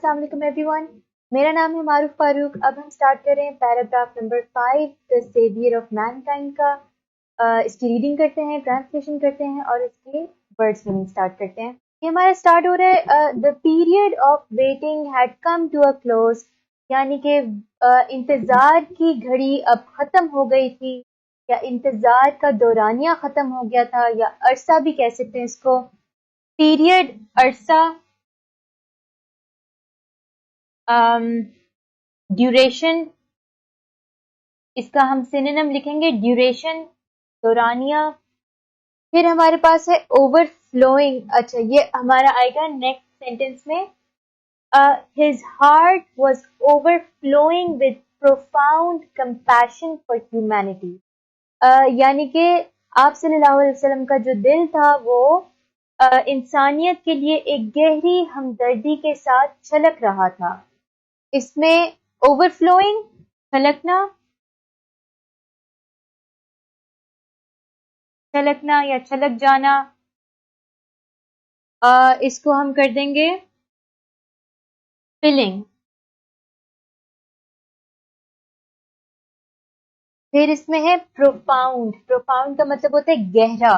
السلام علیکم every one. میرا نام ہے معروف فاروق. اب ہم سٹارٹ کر رہے ہیں paragraph number 5 the saviour of mankind کا. اس کی ریڈنگ کرتے ہیں, ٹرانسلیشن کرتے ہیں اور اس کے ورڈس میننگ سٹارٹ کرتے ہیں. یہ ہمارا سٹارٹ ہو رہا ہے the period of waiting had come to a close, یعنی کہ انتظار کی گھڑی اب ختم ہو گئی تھی, یا انتظار کا دورانیہ ختم ہو گیا تھا, یا عرصہ بھی کہہ سکتے ہیں اس کو. پیریڈ عرصہ, ڈیوریشن, اس کا ہم سینونیم لکھیں گے ڈیوریشن, دورانیہ. پھر ہمارے پاس ہے اوور فلوئنگ. اچھا, یہ ہمارا آئے گا نیکسٹ سینٹینس میں. His heart was over flowing with profound compassion for humanity, یعنی کہ آپ صلی اللہ علیہ وسلم کا جو دل تھا وہ انسانیت کے لیے ایک گہری ہمدردی کے ساتھ چھلک رہا تھا. اس میں اوور فلوئنگ, چھلکنا یا چھلک جانا, اس کو ہم کر دیں گے فلنگ. پھر اس میں ہے پروفاؤنڈ. پروفاؤنڈ کا مطلب ہوتا ہے گہرا.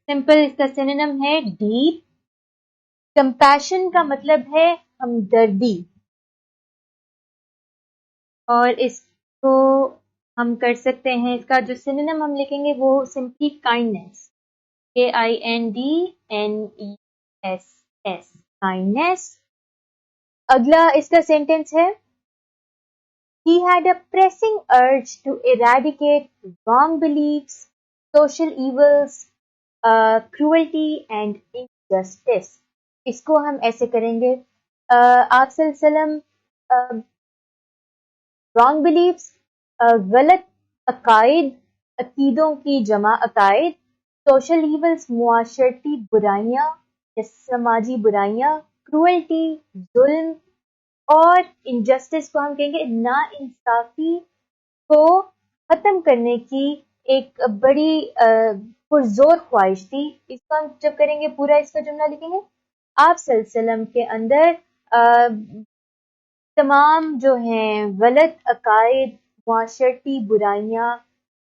سمپل اس کا سینونیم ہے ڈیپ. کمپیشن کا مطلب ہے ہمدردی, اور اس کو ہم کر سکتے ہیں, اس کا جو سینونیم ہم لکھیں گے وہ سمپلی کائنڈنیس, KINDNESS, کائنڈنیس. اگلا اس کا سینٹینس ہے He had a pressing urge to eradicate wrong beliefs, social evils, cruelty and injustice. اس کو ہم ایسے کریں گے, آپ صلی اللہ علیہ وسلم رانگ بلیفس, غلط عقائد, عقیدوں کی جمع عقائد, سوشل ایولز, معاشرتی برائیاں یا سماجی برائیاں, کروئلٹی, ظلم, اور انجسٹس کو ہم کہیں گے نا انصافی کو ختم کرنے کی ایک بڑی پرزور خواہش تھی. اس کو ہم جب کریں گے پورا اس کا جملہ لکھیں گے, آپ صلی اللہ علیہ وسلم کے اندر تمام جو ہیں غلط عقائد, معاشرتی برائیاں,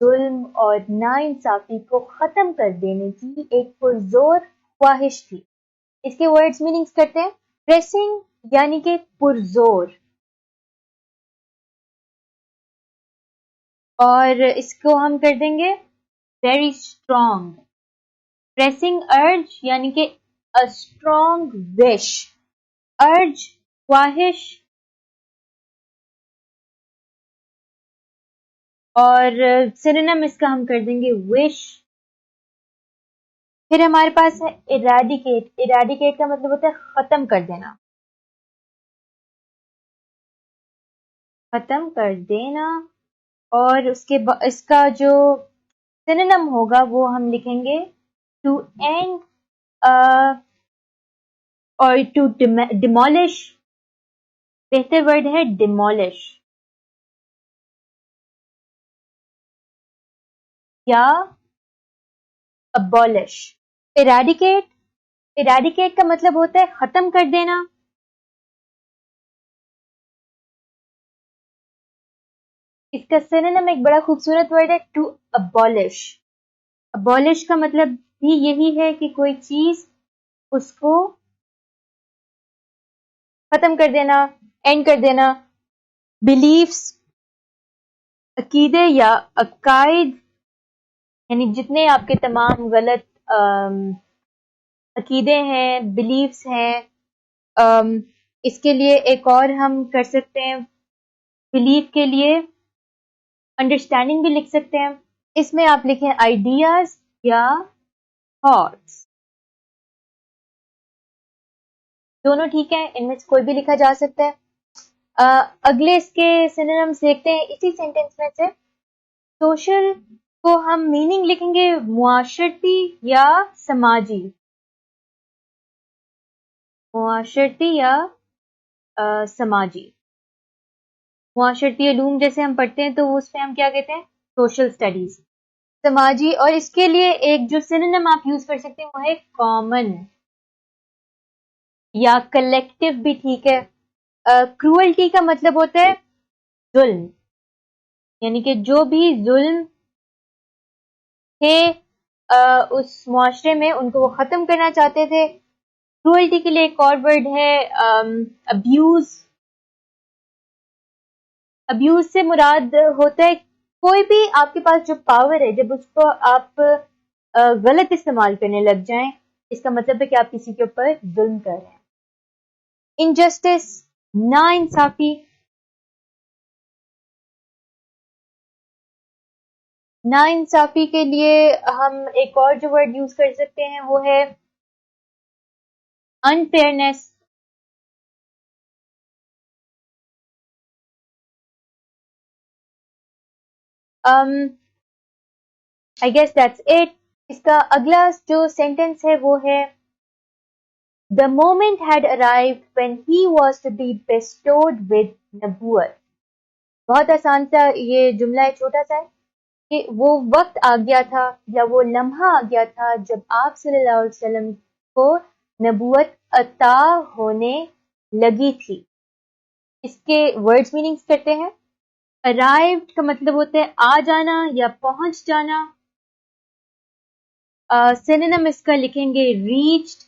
ظلم اور ناانصافی کو ختم کر دینے کی ایک پرزور خواہش تھی. اس کے ورڈز میننگز کرتے ہیں. پریسنگ یعنی کہ پرزور, اور اس کو ہم کر دیں گے ویری اسٹرانگ. پریسنگ ارج یعنی کہ a strong wish, ارج خواہش, اور سینونیم اس کا ہم کر دیں گے وش. پھر ہمارے پاس ہے eradicate. eradicate کا مطلب ہوتا ہے ختم کر دینا, ختم کر دینا. اور اس کا جو سینونیم ہوگا وہ ہم لکھیں گے to end, اور to demolish. بہتر ورڈ ہے demolish یا abolish. eradicate کا مطلب ہوتا ہے ختم کر دینا. اس کا سینونیم ایک بڑا خوبصورت ورڈ ہے to abolish. abolish کا مطلب بھی یہی ہے کہ کوئی چیز اس کو ختم کر دینا, اینڈ کر دینا. بلیفس, عقیدے یا عقائد, یعنی جتنے آپ کے تمام غلط عقیدے ہیں, بلیفس ہیں. اس کے لیے ایک اور ہم کر سکتے ہیں, بلیف کے لیے انڈرسٹینڈنگ بھی لکھ سکتے ہیں. اس میں آپ لکھیں آئیڈیاز یا تھاٹس, دونوں ٹھیک ہیں, ان میں سے کوئی بھی لکھا جا سکتا ہے. اگلے اس کے سینونیمز دیکھتے ہیں اسی سینٹینس میں سے. سوشل کو ہم میننگ لکھیں گے معاشرتی یا سماجی. معاشرتی یا سماجی. معاشرتی علوم جیسے ہم پڑھتے ہیں تو اس پہ ہم کیا کہتے ہیں, سوشل اسٹڈیز. سماجی، اور اس کے لیے ایک جو سینونیم آپ یوز کر سکتے ہیں وہ ہے کامن یا کلیکٹو بھی ٹھیک ہے. کروئلٹی کا مطلب ہوتا ہے ظلم، یعنی کہ جو بھی ظلم تھے اس معاشرے میں ان کو وہ ختم کرنا چاہتے تھے. کروئلٹی کے لیے ایک اور ورڈ ہے ابیوز. ابیوز سے مراد ہوتا ہے کوئی بھی آپ کے پاس جو پاور ہے جب اس کو آپ غلط استعمال کرنے لگ جائیں، اس کا مطلب ہے کہ آپ کسی کے اوپر ظلم کر رہے ہیں. انجسٹس، نا انصافی. نا انصافی کے لیے ہم ایک اور جو ورڈ یوز کر سکتے ہیں وہ ہے unfairness. I guess that's it. اس کا اگلا جو سینٹنس ہے وہ ہے The moment had arrived when he was to be bestowed with نبوت. بہت آسان سا یہ جملہ ہے، چھوٹا سا ہے کہ وہ وقت آ گیا تھا یا وہ لمحہ آ گیا تھا جب آپ صلی اللہ علیہ وسلم کو نبوت عطا ہونے لگی تھی. اس کے ورڈز میننگز کرتے ہیں. arrived کا مطلب ہوتا ہے آ جانا یا پہنچ جانا. سینونیم اس کا لکھیں گے reached.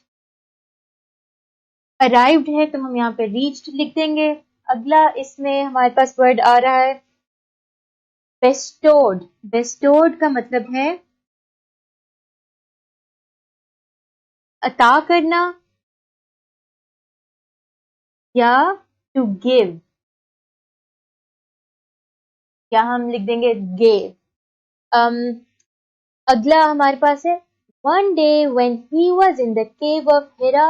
arrived ہے تو ہم یہاں پہ reached لکھ دیں گے. اگلا اس میں ہمارے پاس ورڈ آ رہا ہے bestowed. bestowed کا مطلب ہے عطا کرنا یا to give، یا ہم لکھ دیں گے gave. اگلا ہمارے پاس ہے one day when he was in the cave of Hira.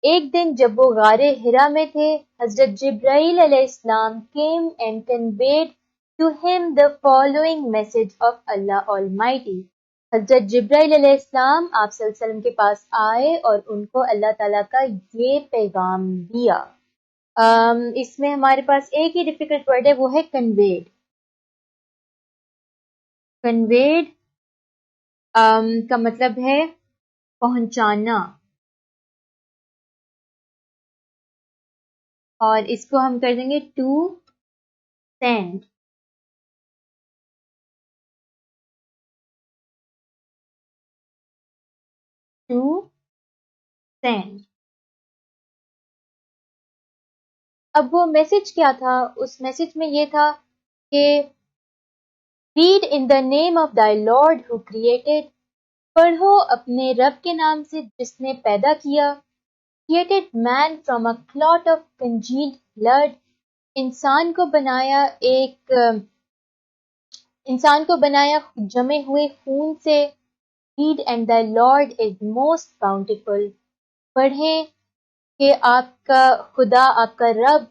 ایک دن جب وہ غار ہرا میں تھے، حضرت جبرائیل علیہ السلام came and conveyed to him the following message of Allah Almighty. حضرت جبرائیل علیہ السلام آپ صلی اللہ علیہ وسلم کے پاس آئے اور ان کو اللہ تعالیٰ کا یہ پیغام دیا. اس میں ہمارے پاس ایک ہی ڈیفیکلٹ ورڈ ہے، وہ ہے conveyed. conveyed کا مطلب ہے پہنچانا، اور اس کو ہم کر دیں گے to send. to send. اب وہ میسج کیا تھا؟ اس میسج میں یہ تھا کہ read in the name of thy Lord who created. پڑھو اپنے رب کے نام سے جس نے پیدا کیا. created man from a clot of congealed blood. انسان کو بنایا جمے ہوئے خون سے. read and thy Lord is most bountiful. پڑھیں کہ آپ کا خدا، آپ کا رب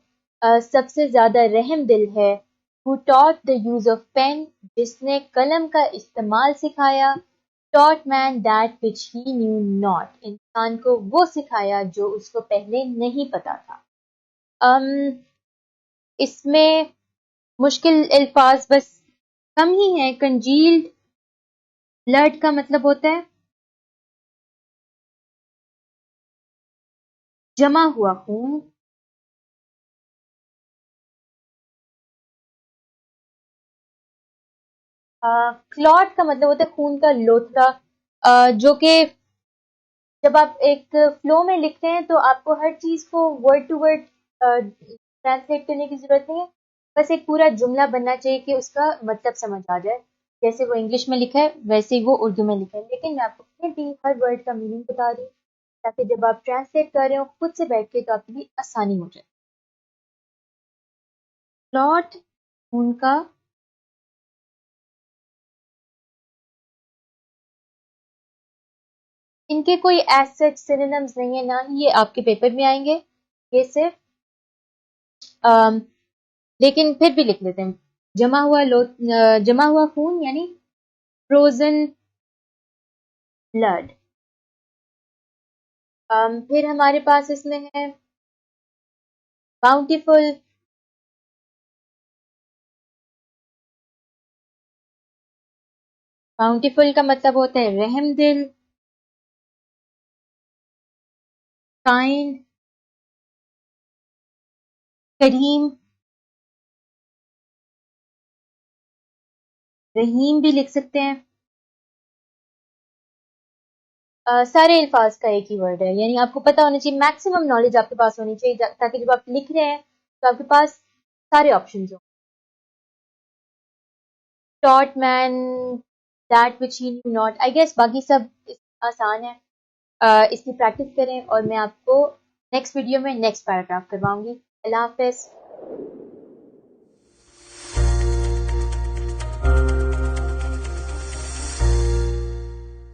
سب سے زیادہ رحم دل ہے. who taught the use of pen. جس نے قلم کا استعمال سکھایا. taught man that which he knew not. انسان کو وہ سکھایا جو اس کو پہلے نہیں پتا تھا. اس میں مشکل الفاظ بس کم ہی ہیں. congealed blood کا مطلب ہوتا ہے جمع ہوا خون. کلاٹ کا مطلب ہوتا ہے خون کا لوتھڑا، جو کہ جب آپ ایک فلو میں لکھتے ہیں تو آپ کو ہر چیز کو ورڈ ٹو ورڈ ٹرانسلیٹ کرنے کی ضرورت نہیں ہے، بس ایک پورا جملہ بننا چاہیے کہ اس کا مطلب سمجھ آ جائے. جیسے وہ انگلش میں لکھا ہے ویسے ہی وہ اردو میں لکھا ہے، لیکن میں آپ کو پھر بھی ہر ورڈ کا میننگ بتا رہی ہوں تاکہ جب آپ ٹرانسلیٹ کر رہے ہو خود سے بیٹھ کے تو آپ کے لیے آسانی ہو جائے. کلاٹ خون کا. ان کے کوئی ایز سچ سینونیمز نہیں ہے، نہ ہی یہ آپ کے پیپر میں آئیں گے. یہ صرف لیکن پھر بھی لکھ لیتے ہیں جمع ہوا خون یعنی فروزن بلڈ. پھر ہمارے پاس اس میں ہے باؤنٹیفل. باؤنٹیفل کا مطلب ہوتا ہے رحم دل. کائنڈ کریم. رحیم بھی لکھ سکتے ہیں. سارے الفاظ کا ایک ہی ورڈ ہے, یعنی آپ کو پتا ہونا چاہیے, میکسیمم نالج آپ کے پاس ہونی چاہیے تاکہ جب آپ لکھ رہے ہیں تو آپ کے پاس سارے آپشنز ہوں. ٹاٹ مین دیٹ وچ ہی knew not, آئی گیس باقی سب آسان ہے. اس کی پریکٹس کریں اور میں آپ کو نیکسٹ ویڈیو میں نیکسٹ پیراگراف کرواؤں گی. اللہ حافظ.